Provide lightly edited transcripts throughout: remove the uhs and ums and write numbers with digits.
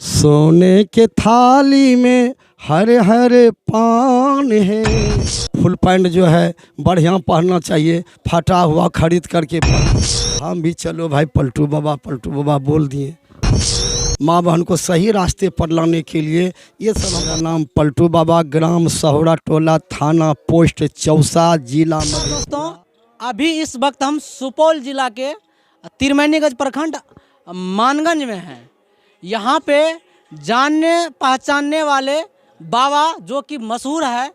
सोने के थाली में हरे हरे पान है। फुल पैंट जो है बढ़िया पहनना चाहिए, फटा हुआ खरीद करके हम भी चलो भाई पलटू बाबा बोल दिए। माँ बहन को सही रास्ते पर लाने के लिए ये सब मेरा नाम पलटू बाबा, ग्राम सहोरा टोला, थाना पोस्ट चौसा, जिला। दोस्तों अभी इस वक्त हम सुपौल जिला के तिरमैनीगंज प्रखंड मानगंज में हैं। यहाँ पे जानने पहचानने वाले बाबा जो कि मशहूर है,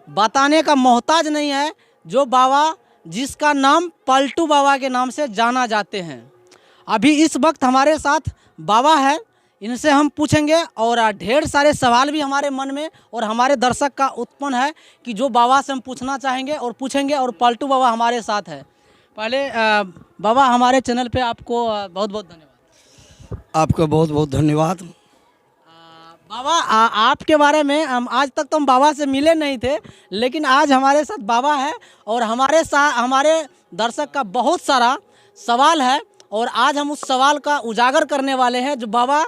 बताने का मोहताज नहीं है, जो बाबा जिसका नाम पलटू बाबा के नाम से जाना जाते हैं। अभी इस वक्त हमारे साथ बाबा है, इनसे हम पूछेंगे और ढेर सारे सवाल भी हमारे मन में और हमारे दर्शक का उत्पन्न है कि जो बाबा से हम पूछना चाहेंगे और पूछेंगे, और पलटू बाबा हमारे साथ है। पहले बाबा हमारे चैनल पे आपको बहुत बहुत धन्यवाद। आपका बहुत बहुत धन्यवाद। बाबा आपके बारे में हम आज तक तो हम बाबा से मिले नहीं थे, लेकिन आज हमारे साथ बाबा है और हमारे दर्शक का बहुत सारा सवाल है और आज हम उस सवाल का उजागर करने वाले हैं। जो बाबा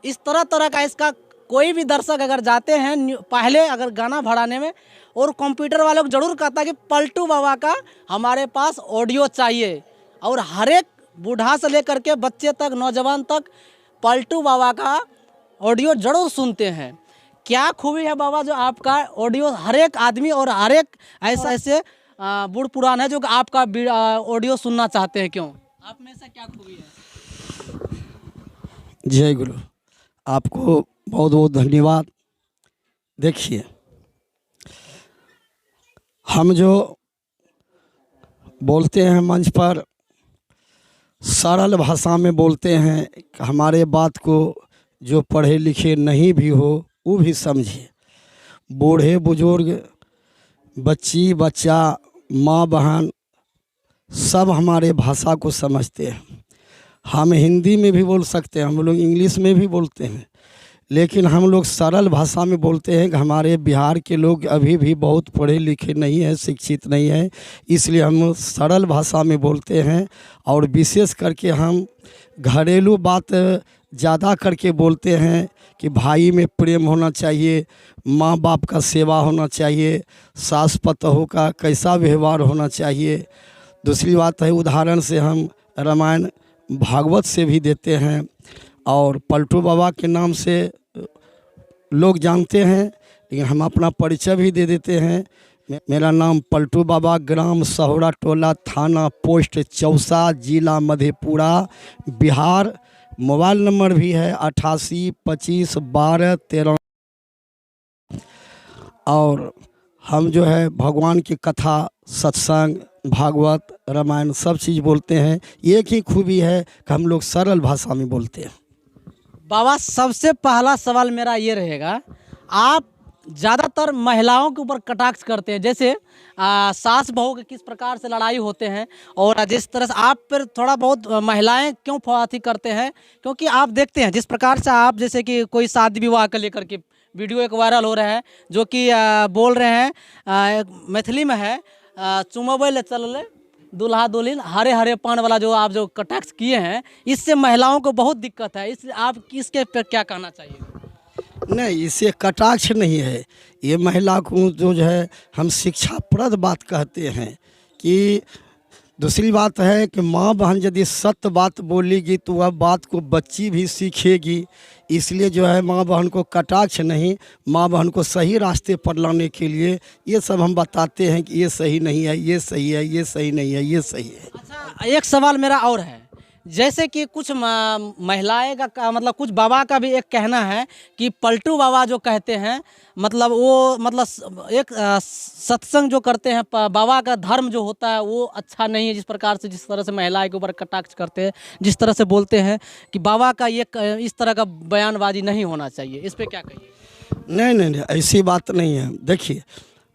इस तरह का इसका कोई भी दर्शक अगर जाते हैं पहले अगर गाना भराने में, और कंप्यूटर वालों को ज़रूर कहता कि पलटू बाबा का हमारे पास ऑडियो चाहिए, और हर एक बूढ़ा से लेकर के बच्चे तक, नौजवान तक पलटू बाबा का ऑडियो जरूर सुनते हैं। क्या खूबी है बाबा जो आपका ऑडियो हर एक आदमी और हर एक ऐसे बूढ़ पुरान है जो आपका ऑडियो सुनना चाहते हैं? क्यों, आप में से क्या खूबी है? जय गुरु, आपको बहुत बहुत धन्यवाद। देखिए, हम जो बोलते हैं मंच पर सरल भाषा में बोलते हैं, हमारे बात को जो पढ़े लिखे नहीं भी हो वो भी समझे। बूढ़े बुजुर्ग, बच्ची बच्चा, माँ बहन सब हमारे भाषा को समझते हैं। हम हिंदी में भी बोल सकते हैं, हम लोग इंग्लिश में भी बोलते हैं, लेकिन हम लोग सरल भाषा में बोलते हैं कि हमारे बिहार के लोग अभी भी बहुत पढ़े लिखे नहीं हैं, शिक्षित नहीं हैं, इसलिए हम सरल भाषा में बोलते हैं। और विशेष करके हम घरेलू बात ज़्यादा करके बोलते हैं कि भाई में प्रेम होना चाहिए, माँ बाप का सेवा होना चाहिए, सास पतोह का कैसा व्यवहार होना चाहिए। दूसरी बात है, उदाहरण से हम रामायण भागवत से भी देते हैं, और पलटू बाबा के नाम से लोग जानते हैं, लेकिन हम अपना परिचय भी दे देते हैं। मेरा नाम पलटू बाबा, ग्राम सहोरा टोला, थाना पोस्ट चौसा, जिला मधेपुरा, बिहार। मोबाइल नंबर भी है 88 25 12 13। और हम जो है भगवान की कथा, सत्संग, भागवत, रामायण सब चीज़ बोलते हैं। एक ही खूबी है कि हम लोग सरल भाषा में बोलते हैं। बाबा सबसे पहला सवाल मेरा ये रहेगा, आप ज़्यादातर महिलाओं के ऊपर कटाक्ष करते हैं, जैसे सास बहू के किस प्रकार से लड़ाई होते हैं, और जिस तरह से आप पर थोड़ा बहुत महिलाएं क्यों फवाती करते हैं, क्योंकि आप देखते हैं जिस प्रकार से आप जैसे कि कोई शादी विवाह को लेकर के वीडियो एक वायरल हो रहा है जो कि बोल रहे हैं मैथिली में है, चुमबै ले चल ले दूल्हा दुल्हन हरे हरे पान वाला जो आप जो कटाक्ष किए हैं, इससे महिलाओं को बहुत दिक्कत है, इसलिए आप इसके पे क्या कहना चाहिए? नहीं, इसे कटाक्ष नहीं है, ये महिला को जो है हम शिक्षाप्रद बात कहते हैं। कि दूसरी बात है कि माँ बहन यदि सत्य बात बोलेगी तो वह बात को बच्ची भी सीखेगी, इसलिए जो है माँ बहन को कटाक्ष नहीं, माँ बहन को सही रास्ते पर लाने के लिए ये सब हम बताते हैं कि ये सही नहीं है, ये सही है, ये सही नहीं है, ये सही है। अच्छा, एक सवाल मेरा और है, जैसे कि कुछ महिलाएं का मतलब कुछ बाबा का भी एक कहना है कि पलटू बाबा जो कहते हैं, मतलब वो मतलब एक सत्संग जो करते हैं, बाबा का धर्म जो होता है वो अच्छा नहीं है। जिस तरह से महिलाएं के ऊपर कटाक्ष करते हैं, जिस तरह से बोलते हैं कि बाबा का ये इस तरह का बयानबाजी नहीं होना चाहिए, इस पे क्या कहिए? नहीं, ऐसी बात नहीं है। देखिए,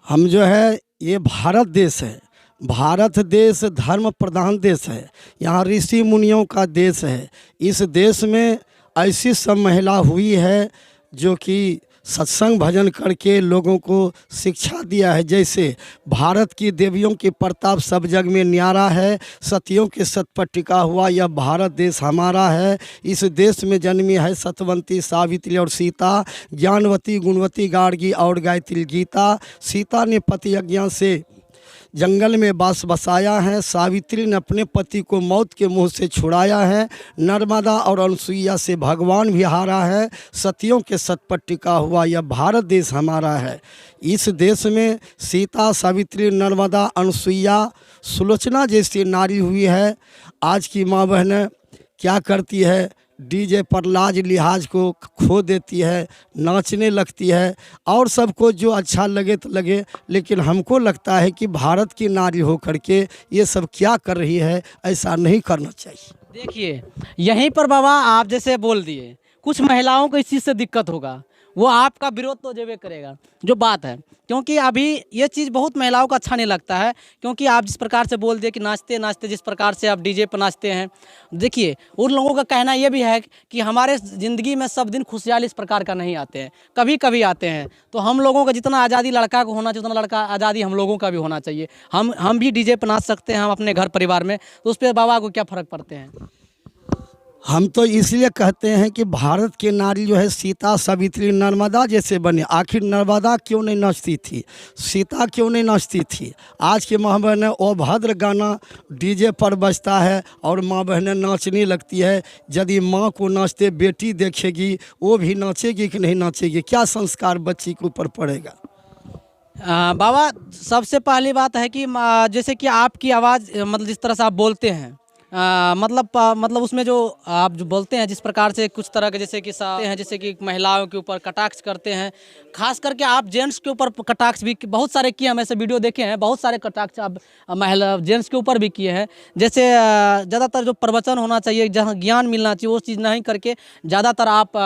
हम जो है ये भारत देश है, भारत देश धर्म प्रधान देश है, यहाँ ऋषि मुनियों का देश है। इस देश में ऐसी सब महिला हुई है जो कि सत्संग भजन करके लोगों को शिक्षा दिया है। जैसे भारत की देवियों के प्रताप सब जग में न्यारा है, सतियों के सत पर टिका हुआ यह भारत देश हमारा है। इस देश में जन्मी है सतवंती सावित्री और सीता, ज्ञानवती गुणवती गार्गी और गायत्री गीता। सीता ने पति अज्ञान से जंगल में बास बसाया है, सावित्री ने अपने पति को मौत के मुंह से छुड़ाया है। नर्मदा और अनुसुईया से भगवान भी हारा है, सतियों के सत पर टिका हुआ यह भारत देश हमारा है। इस देश में सीता, सावित्री, नर्मदा, अनुसुईया, सुलोचना जैसी नारी हुई है। आज की माँ बहनें क्या करती है, डीजे पर लाज लिहाज को खो देती है, नाचने लगती है और सबको जो अच्छा लगे तो लगे, लेकिन हमको लगता है कि भारत की नारी होकर के ये सब क्या कर रही है, ऐसा नहीं करना चाहिए। देखिए यहीं पर बाबा आप जैसे बोल दिए, कुछ महिलाओं को इस चीज़ से दिक्कत होगा, वो आपका विरोध तो जरूर करेगा, जो बात है। क्योंकि अभी ये चीज़ बहुत महिलाओं को अच्छा नहीं लगता है, क्योंकि आप जिस प्रकार से बोल दिए कि नाचते नाचते जिस प्रकार से आप डीजे पर नाचते हैं। देखिए उन लोगों का कहना ये भी है कि हमारे ज़िंदगी में सब दिन खुशहाली इस प्रकार का नहीं आते हैं, कभी कभी आते हैं। तो हम लोगों का जितना आज़ादी लड़का को होना चाहिए उतना लड़का आज़ादी हम लोगों का भी होना चाहिए। हम भी डीजे पर नाच सकते हैं, हम अपने घर परिवार में, तो उस पर बाबा को क्या फ़र्क पड़ते हैं? हम तो इसलिए कहते हैं कि भारत की नारी जो है सीता, सावित्री, नर्मदा जैसे बने। आखिर नर्मदा क्यों नहीं नाचती थी, सीता क्यों नहीं नाचती थी? आज के माँ बहनें अभद्र गाना डीजे पर बजता है और माँ बहनें नाचने लगती है। यदि माँ को नाचते बेटी देखेगी, वो भी नाचेगी कि नहीं नाचेगी? क्या संस्कार बच्ची के ऊपर पड़ेगा? बाबा सबसे पहली बात है कि जैसे कि आपकी आवाज़ मतलब जिस तरह से आप बोलते हैं, मतलब उसमें जो आप जो बोलते हैं जिस प्रकार से कुछ तरह के जैसे कि हैं, जैसे कि महिलाओं के ऊपर कटाक्ष करते हैं, खास करके आप जेंट्स के ऊपर कटाक्ष भी बहुत सारे किए, हम ऐसे वीडियो देखे हैं, बहुत सारे कटाक्ष आप महिला जेंट्स के ऊपर भी किए हैं। जैसे ज़्यादातर जो प्रवचन होना चाहिए, जहाँ ज्ञान मिलना चाहिए, वो चीज़ नहीं करके ज़्यादातर आप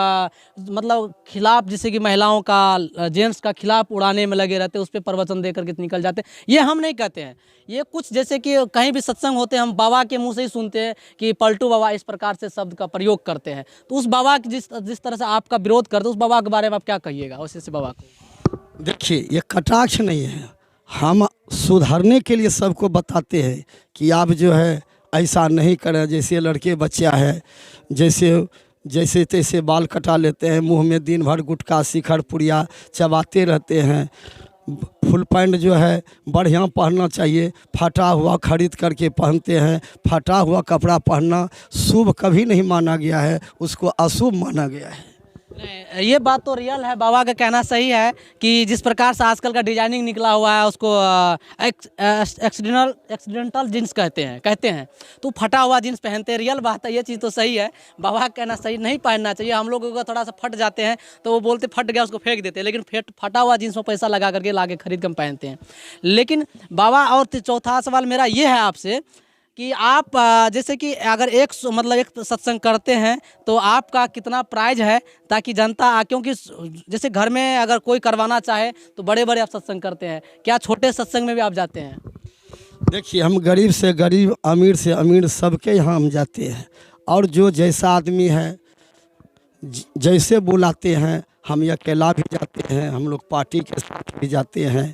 मतलब खिलाफ, जैसे कि महिलाओं का जेंट्स का खिलाफ उड़ाने में लगे रहते, उस पर प्रवचन दे करके निकल जाते। ये हम नहीं कहते हैं, ये कुछ जैसे कि कहीं भी सत्संग होते हैं, हम बाबा के मुंह से ही सुनते हैं कि पलटू बाबा इस प्रकार से शब्द का प्रयोग करते हैं। तो उस बाबा की जिस तरह से आपका विरोध करते हैं, उस बाबा के बारे में आप क्या कहिएगा वैसे से बाबा को? देखिए ये कटाक्ष नहीं है, हम सुधारने के लिए सबको बताते हैं कि आप जो है ऐसा नहीं करें। जैसे लड़के बच्चा है, जैसे तैसे बाल कटा लेते हैं, मुंह में दिन भर गुटखा शिखर पुड़िया चबाते रहते हैं। फुल पैंट जो है बढ़िया पहनना चाहिए, फटा हुआ खरीद करके पहनते हैं। फटा हुआ कपड़ा पहनना शुभ कभी नहीं माना गया है, उसको अशुभ माना गया है। नहीं, ये बात तो रियल है, बाबा का कहना सही है कि जिस प्रकार से आजकल का डिजाइनिंग निकला हुआ है उसको एक्सीडेंटल जीन्स कहते हैं। तो फटा हुआ जीन्स पहनते हैं, रियल बात है, ये चीज़ तो सही है। बाबा का कहना सही, नहीं पहनना चाहिए। हम लोगों का थोड़ा सा फट जाते हैं तो वो बोलते फट गया, उसको फेंक देते हैं, लेकिन फटा हुआ जीन्स में पैसा लगा करके लाके खरीद कर पहनते हैं। लेकिन बाबा, और चौथा सवाल मेरा ये है आपसे कि आप जैसे कि अगर एक सत्संग करते हैं तो आपका कितना प्राइज है, ताकि जनता क्योंकि जैसे घर में अगर कोई करवाना चाहे तो बड़े बड़े आप सत्संग करते हैं, क्या छोटे सत्संग में भी आप जाते हैं? देखिए हम गरीब से गरीब, अमीर से अमीर, सबके यहाँ हम जाते हैं। और जो जैसा आदमी है जैसे बुलाते हैं, हम अकेला भी जाते हैं, हम लोग पार्टी के साथ भी जाते हैं।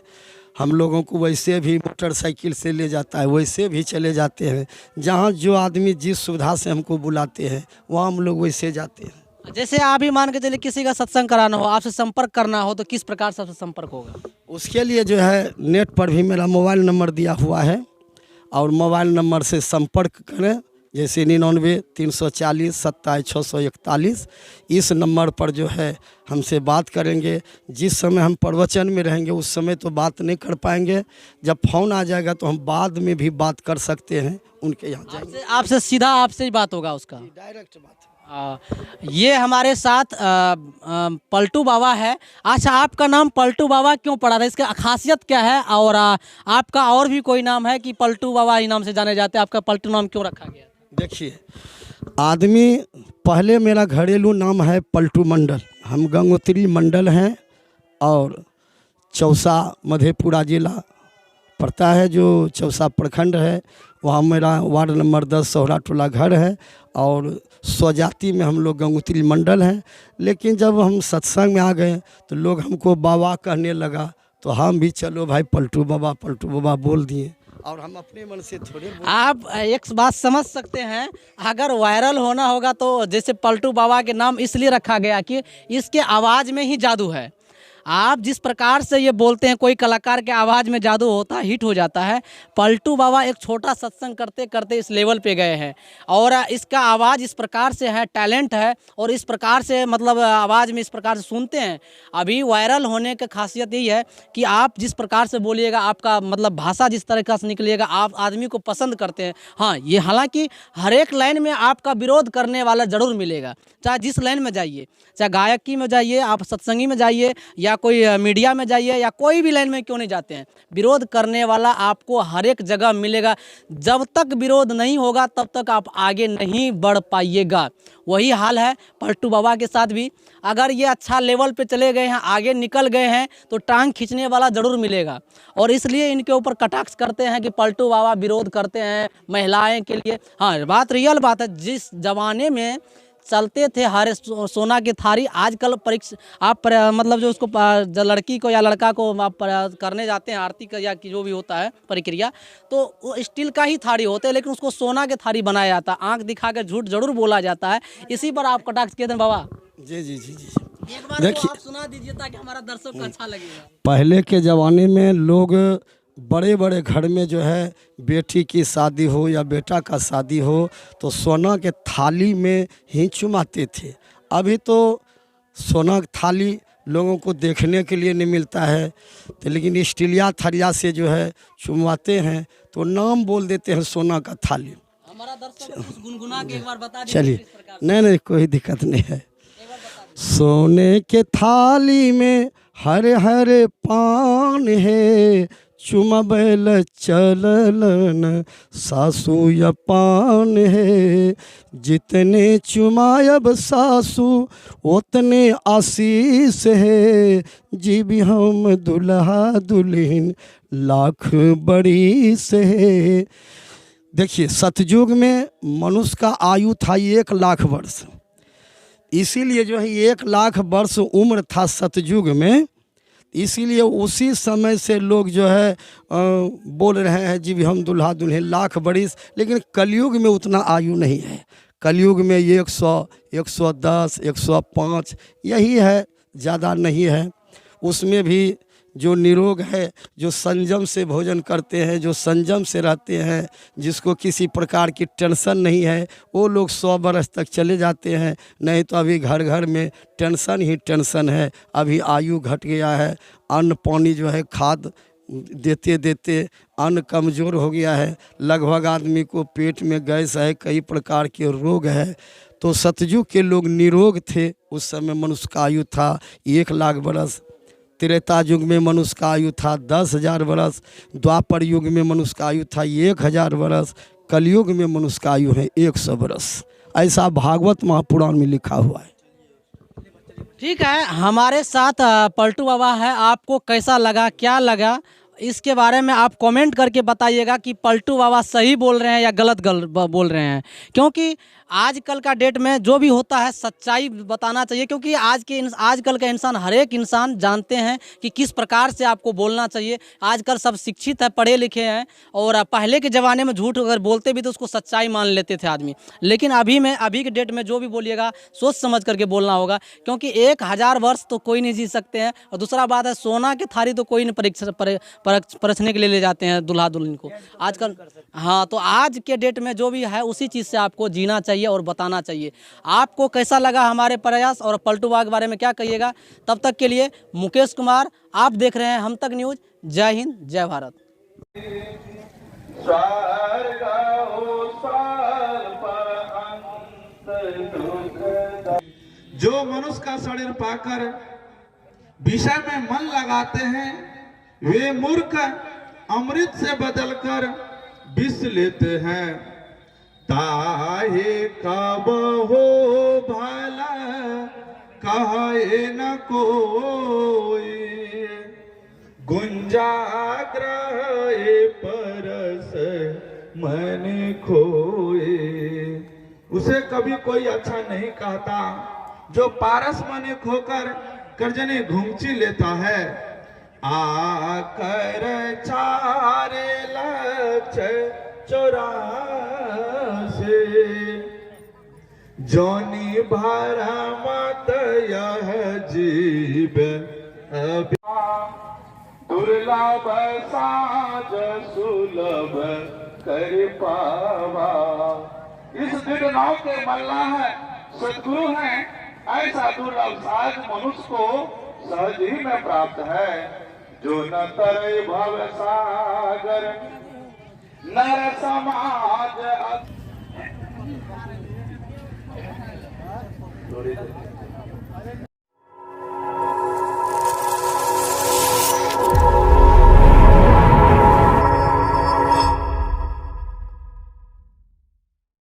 हम लोगों को वैसे भी मोटरसाइकिल से ले जाता है, वैसे भी चले जाते हैं। जहाँ जो आदमी जिस सुविधा से हमको बुलाते हैं वहाँ हम लोग वैसे जाते हैं। जैसे आप ही मान के चलिए किसी का सत्संग कराना हो, आपसे संपर्क करना हो, तो किस प्रकार से आपसे संपर्क होगा? उसके लिए जो है नेट पर भी मेरा मोबाइल नंबर दिया हुआ है, और मोबाइल नंबर से संपर्क करें, जैसे 99 340 27 641। इस नंबर पर जो है हमसे बात करेंगे। जिस समय हम प्रवचन में रहेंगे उस समय तो बात नहीं कर पाएंगे, जब फ़ोन आ जाएगा तो हम बाद में भी बात कर सकते हैं। उनके यहाँ जाएंगे, आपसे सीधा आपसे ही बात होगा, उसका डायरेक्ट बात। ये हमारे साथ पलटू बाबा है। अच्छा, आपका नाम पलटू बाबा क्यों पड़ा था, इसका खासियत क्या है? और आपका और भी कोई नाम है कि पलटू बाबा ही नाम से जाने जाते हैं, आपका पलटू नाम क्यों रखा गया? देखिए आदमी, पहले मेरा घरेलू नाम है पलटू मंडल, हम गंगोत्री मंडल हैं और चौसा मधेपुरा जिला पड़ता है, जो चौसा प्रखंड है वहाँ मेरा वार्ड नंबर 10 सोहरा टोला घर है और स्वजाति में हम लोग गंगोत्री मंडल हैं। लेकिन जब हम सत्संग में आ गए तो लोग हमको बाबा कहने लगा, तो हम भी चलो भाई पलटू बाबा बोल दिए, और हम अपने मन से थोड़े आप एक बात समझ सकते हैं, अगर वायरल होना होगा तो जैसे पलटू बाबा के नाम इसलिए रखा गया कि इसके आवाज़ में ही जादू है। आप जिस प्रकार से ये बोलते हैं, कोई कलाकार के आवाज़ में जादू होता है, हिट हो जाता है। पलटू बाबा एक छोटा सत्संग करते करते इस लेवल पे गए हैं और इसका आवाज़ इस प्रकार से है, टैलेंट है, और इस प्रकार से मतलब आवाज़ में इस प्रकार से सुनते हैं। अभी वायरल होने की खासियत यही है कि आप जिस प्रकार से बोलिएगा, आपका मतलब भाषा जिस तरीक़ा से निकलेगा, आप आदमी को पसंद करते हैं। हाँ, ये हालांकि हर एक लाइन में आपका विरोध करने वाला ज़रूर मिलेगा, चाहे जिस लाइन में जाइए, चाहे गायकी में जाइए, आप सत्संगी में जाइए, या कोई मीडिया में जाइए, या कोई भी लाइन में क्यों नहीं जाते हैं, विरोध करने वाला आपको हर एक जगह मिलेगा। जब तक विरोध नहीं होगा तब तक आप आगे नहीं बढ़ पाइएगा। वही हाल है पलटू बाबा के साथ भी। अगर ये अच्छा लेवल पे चले गए हैं, आगे निकल गए हैं, तो टांग खींचने वाला ज़रूर मिलेगा। और इसलिए इनके ऊपर कटाक्ष करते हैं कि पलटू बाबा विरोध करते हैं महिलाएं के लिए। हाँ, बात रियल बात है। जिस जमाने में चलते थे हरे सोना की थारी, आजकल परीक्षा आप मतलब जो उसको जो लड़की को या लड़का को आप करने जाते हैं आरती का या जो भी होता है प्रक्रिया, तो वो स्टील का ही थारी होते हैं, लेकिन उसको सोना के थारी बनाया जाता है। आंख दिखा कर झूठ जरूर बोला जाता है। इसी पर आप कटाक्ष किए थे बाबा। जी जी जी जी एक बार तो आप सुना दीजिए ताकि हमारा दर्शक को अच्छा लगेगा। पहले के ज़माने में लोग बड़े बड़े घर में जो है बेटी की शादी हो या बेटा का शादी हो तो सोना के थाली में ही चुमाते थे। अभी तो सोना की थाली लोगों को देखने के लिए नहीं मिलता है, तो लेकिन स्टीलिया थरिया से जो है चुमवाते हैं, तो नाम बोल देते हैं सोना का थाली। हमारा दर्शक कुछ गुनगुना के एक बार बता दीजिए। चलिए, नहीं कोई दिक्कत नहीं है। सोने के थाली में हरे हरे पान है, चुमबैल चललन सासू या पान है, जितने चुमायब सासू उतने आशीष है, जी भी हम दुल्हा दुल्हन लाख बड़ी से है। देखिए, सतयुग में मनुष्य का आयु था 1 लाख वर्ष, इसीलिए जो है 1 लाख वर्ष उम्र था सतयुग में। इसीलिए उसी समय से लोग जो है बोल रहे हैं जी भी हम दुल्हा दुल्हन लाख बरिस। लेकिन कलयुग में उतना आयु नहीं है। कलयुग में 100, 110, 105 यही है, ज़्यादा नहीं है। उसमें भी जो निरोग है, जो संयम से भोजन करते हैं, जो संयम से रहते हैं, जिसको किसी प्रकार की टेंशन नहीं है, वो लोग 100 बरस तक चले जाते हैं। नहीं तो अभी घर घर में टेंशन ही टेंशन है। अभी आयु घट गया है, अन्न पानी जो है खाद देते देते अन्न कमज़ोर हो गया है। लगभग आदमी को पेट में गैस है, कई प्रकार के रोग है। तो सतयुग के लोग निरोग थे। उस समय मनुष्य का आयु था 1 लाख बरस। त्रेता युग में मनुष्य का आयु था 10,000 बरस। द्वापर युग में मनुष्य का आयु था 1,000 बरस। कलयुग में मनुष्य का आयु है 100 बरस। ऐसा भागवत महापुराण में लिखा हुआ है। ठीक है, हमारे साथ पलटू बाबा है। आपको कैसा लगा, क्या लगा, इसके बारे में आप कमेंट करके बताइएगा कि पलटू बाबा सही बोल रहे हैं या गलत बोल रहे हैं। क्योंकि आजकल का डेट में जो भी होता है सच्चाई बताना चाहिए। क्योंकि आजकल का इंसान, हर एक इंसान जानते हैं कि किस प्रकार से आपको बोलना चाहिए। आजकल सब शिक्षित है, पढ़े लिखे हैं, और पहले के ज़माने में झूठ अगर बोलते भी तो उसको सच्चाई मान लेते थे आदमी। लेकिन अभी के डेट में जो भी बोलिएगा सोच समझ करके बोलना होगा। क्योंकि 1000 वर्ष तो कोई नहीं जी सकते हैं। और दूसरा बात है, सोना की थाली तो कोई नहीं परखने के लिए ले जाते हैं दुल्हा दुल्हन को आजकल। हाँ, तो आज के डेट में जो भी है उसी चीज़ से आपको जीना चाहिए और बताना चाहिए। आपको कैसा लगा हमारे प्रयास, और पलटू बाबा के बारे में क्या कहिएगा। तब तक के लिए मुकेश कुमार, आप देख रहे हैं हम तक न्यूज़। जय हिंद, जय भारत। जो मनुष्य का शरीर पाकर विषय में मन लगाते हैं, वे मूर्ख अमृत से बदलकर विष लेते हैं। ताहे कब हो भला कहे न कोई, गुंजाग्रह परस मैंने खोए। उसे कभी कोई अच्छा नहीं कहता जो पारस मने खोकर करजने घूमची लेता है। आकर चारे लक्ष 84 जोनी भरा मत यह जीव दुर्लभ साज सुलभ कर पावा। इस दिव्य नाव के मल्लाह सदगुरु हैं, ऐसा दुर्लभ साज मनुष्य को सहज ही में प्राप्त है। जो न तरे भव सागर नर समाज